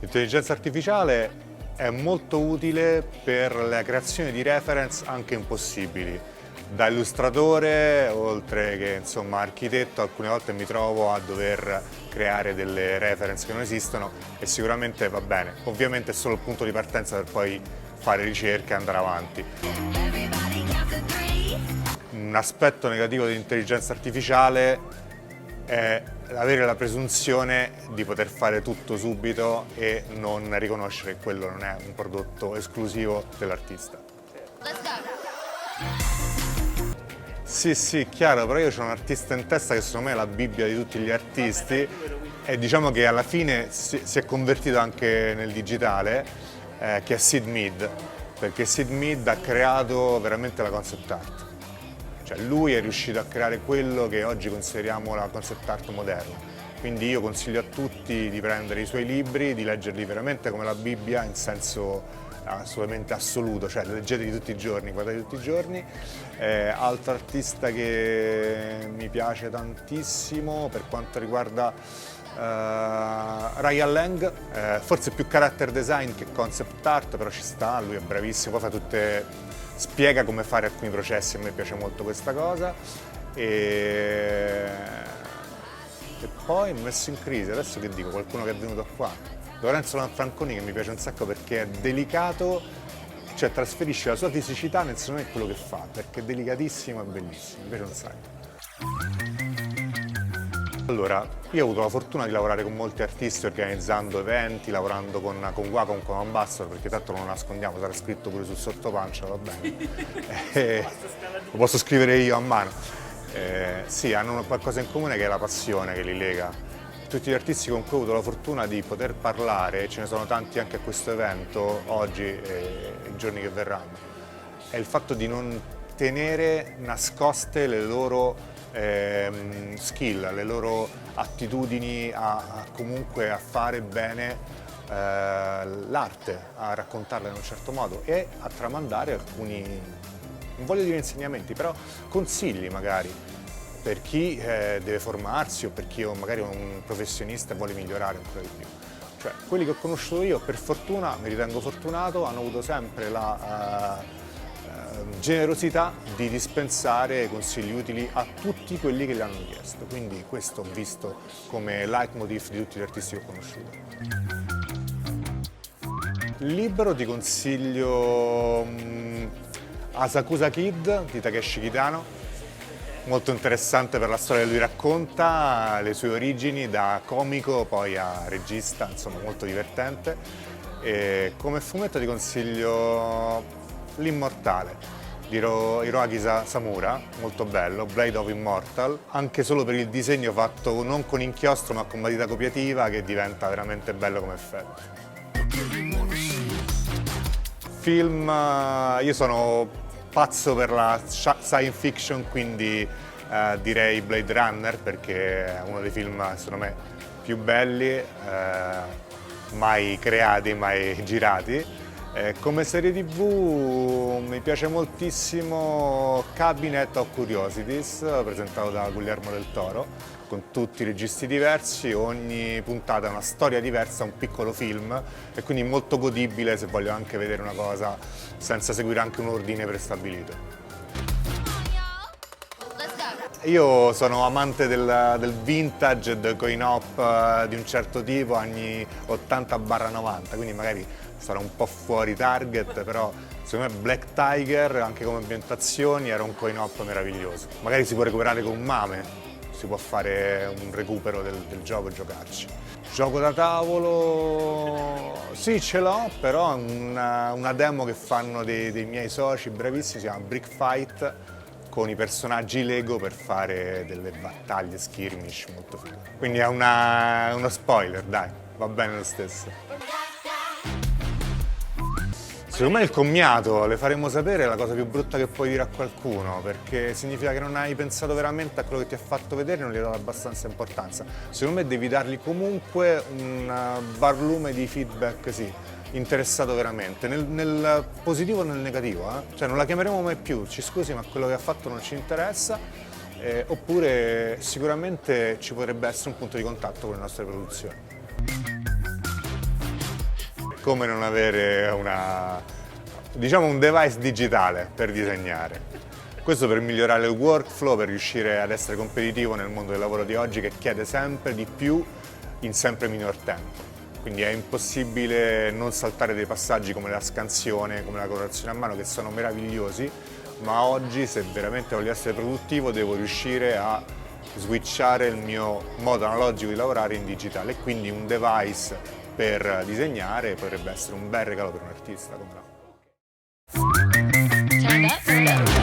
L'intelligenza artificiale è molto utile per la creazione di reference anche impossibili. Da illustratore, oltre che insomma architetto, alcune volte mi trovo a dover creare delle reference che non esistono e sicuramente va bene. Ovviamente è solo il punto di partenza per poi fare ricerca e andare avanti. Un aspetto negativo dell'intelligenza artificiale è avere la presunzione di poter fare tutto subito e non riconoscere che quello non è un prodotto esclusivo dell'artista. Sì, chiaro, però io ho un artista in testa che secondo me è la Bibbia di tutti gli artisti e diciamo che alla fine si è convertito anche nel digitale, che è Sid Mead, perché Sid Mead ha creato veramente la concept art. Cioè lui è riuscito a creare quello che oggi consideriamo la concept art moderna. Quindi io consiglio a tutti di prendere i suoi libri, di leggerli veramente come la Bibbia in senso assolutamente assoluto, cioè leggeteli tutti i giorni, guardate tutti i giorni. Altro artista che mi piace tantissimo per quanto riguarda Ryan Lang, forse più character design che concept art, però ci sta, lui è bravissimo, poi fa spiega come fare alcuni processi, a me piace molto questa cosa. E poi mi ho messo in crisi, adesso che dico, qualcuno che è venuto qua. Lorenzo Lanfranconi che mi piace un sacco perché è delicato, cioè trasferisce la sua fisicità nel secondo me quello che fa, perché è delicatissimo e bellissimo, mi piace un sacco. Allora, io ho avuto la fortuna di lavorare con molti artisti organizzando eventi, lavorando con Wacom come ambassador, perché tanto non lo nascondiamo, sarà scritto pure sul sottopancia, va bene. Lo posso scrivere io a mano. Sì, hanno qualcosa in comune che è la passione che li lega. Tutti gli artisti con cui ho avuto la fortuna di poter parlare, ce ne sono tanti anche a questo evento, oggi e i giorni che verranno, è il fatto di non tenere nascoste le loro skill, le loro attitudini comunque a fare bene l'arte, a raccontarla in un certo modo e a tramandare alcuni, non voglio dire insegnamenti, però consigli magari per chi deve formarsi o per chi magari è un professionista e vuole migliorare un po' di più. Cioè, quelli che ho conosciuto io, per fortuna, mi ritengo fortunato, hanno avuto sempre la generosità di dispensare consigli utili a tutti quelli che gli hanno chiesto. Quindi questo ho visto come leitmotiv di tutti gli artisti che ho conosciuto. Libro ti consiglio Asakusa Kid di Takeshi Kitano, molto interessante per la storia che lui racconta, le sue origini da comico poi a regista, insomma molto divertente. E come fumetto ti consiglio L'Immortale di Hiroaki Samura, molto bello, Blade of Immortal, anche solo per il disegno fatto non con inchiostro ma con matita copiativa che diventa veramente bello come effetto. Film, io sono pazzo per la science fiction, quindi direi Blade Runner perché è uno dei film secondo me più belli mai creati, mai girati. Come serie TV mi piace moltissimo Cabinet of Curiosities, presentato da Guillermo del Toro, con tutti i registi diversi, ogni puntata è una storia diversa, un piccolo film e quindi molto godibile se voglio anche vedere una cosa senza seguire anche un ordine prestabilito. Io sono amante del vintage, del coin-op di un certo tipo, anni 80-90, quindi magari sarà un po' fuori target, però secondo me Black Tiger, anche come ambientazioni, era un coin-op meraviglioso. Magari si può recuperare con Mame, si può fare un recupero del gioco e giocarci. Gioco da tavolo, sì ce l'ho, però è una demo che fanno dei miei soci bravissimi, si chiama Brick Fight, con i personaggi Lego per fare delle battaglie skirmish molto fighe. Quindi è uno spoiler, dai, va bene lo stesso. Secondo me il commiato, le faremo sapere, è la cosa più brutta che puoi dire a qualcuno, perché significa che non hai pensato veramente a quello che ti ha fatto vedere e non gli hai dato abbastanza importanza. Secondo me devi dargli comunque un barlume di feedback, sì, interessato veramente, nel positivo e nel negativo, Cioè non la chiameremo mai più, ci scusi ma quello che ha fatto non ci interessa, oppure sicuramente ci potrebbe essere un punto di contatto con le nostre produzioni. come non avere diciamo un device digitale per disegnare. Questo per migliorare il workflow, per riuscire ad essere competitivo nel mondo del lavoro di oggi che chiede sempre di più in sempre minor tempo. Quindi è impossibile non saltare dei passaggi come la scansione, come la colorazione a mano, che sono meravigliosi, ma oggi se veramente voglio essere produttivo devo riuscire a switchare il mio modo analogico di lavorare in digitale, e quindi un device per disegnare potrebbe essere un bel regalo per un artista come me.